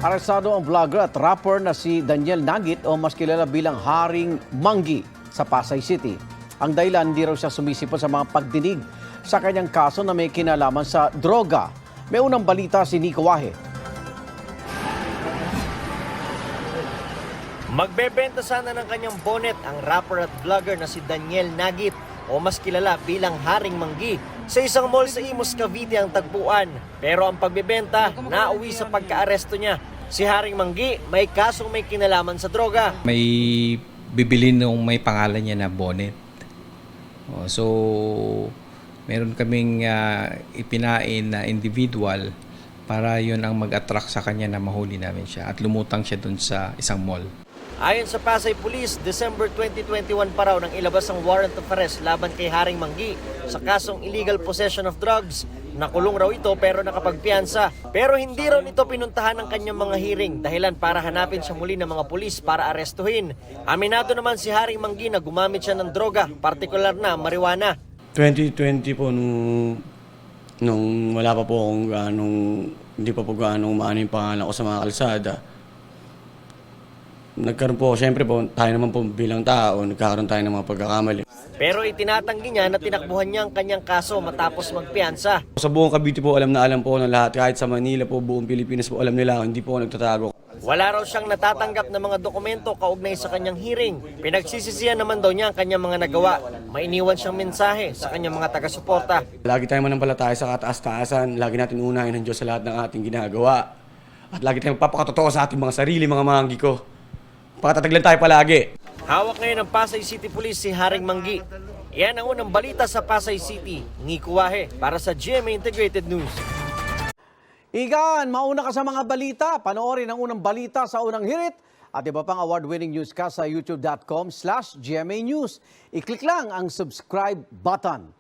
Arestado ang vlogger at rapper na si Daniel Nagit o mas kilala bilang Haring Manggi sa Pasay City. Ang dahilan, hindi raw siya sumisipot sa mga pagdinig sa kanyang kaso na may kinalaman sa droga. May unang balita si Nico Wahe. Magbebenta sana ng kanyang bonnet ang rapper at vlogger na si Daniel Nagit o mas kilala bilang Haring Manggi. Sa isang mall sa Imus, Cavite ang tagpuan. Pero ang pagbebenta, nauwi sa pagka-aresto niya. Si Haring Manggi may kasong may kinalaman sa droga. May bibili nung may pangalan niya na bonnet. So, meron kaming ipinain na individual para yun ang mag-attract sa kanya na mahuli namin siya at lumutang siya dun sa isang mall. Ayon sa Pasay Police, December 2021 pa raw nang ilabas ang warrant of arrest laban kay Haring Manggi sa kasong illegal possession of drugs. Nakulong raw ito pero nakapagpiyansa. Pero hindi raw nito pinuntahan ng kanyang mga hearing dahilan para hanapin siya muli ng mga pulis para arestuhin. Aminado naman si Haring Manggi na gumamit siya ng droga, partikular na marijuana. 2020 po nung wala pa po akong hindi pa po umaano yung pangalan ko sa mga kalsada. Nagkaroon po, syempre po, tayo naman po bilang tao, nagkakaroon tayo ng mga pagkakamali. Pero itinatanggi niya na tinakbuhan niya ang kanyang kaso matapos magpiyansa. Sa buong Cavite po, alam po ng lahat. Kahit sa Manila po, buong Pilipinas po, alam nila, hindi po ako nagtatago. Wala raw siyang natatanggap na mga dokumento kaugnay sa kanyang hearing. Pinagsisisihan naman daw niya ang kanyang mga nagawa. May iniwan siyang mensahe sa kanyang mga taga-suporta. Lagi tayong manampalataya sa kataas-taasan. Lagi natin unahin ang Diyos sa lahat ng ating ginagawa. At lagi tayong papakatotoo sa ating mga sarili, mga manggi ko. Pakatataglan tayo palagi. Hawak ngayon ng Pasay City Police si Haring Manggi. Yan ang unang balita sa Pasay City. Nico Wahe para sa GMA Integrated News. Igan, mauna ka sa mga balita. Panoorin ang unang balita sa unang hirit at iba pang award-winning newscast sa youtube.com/GMA News. I-click lang ang subscribe button.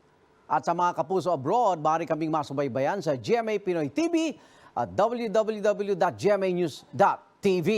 At sa mga kapuso abroad, maaari kaming masubaybayan sa GMA Pinoy TV at www.gmanews.tv.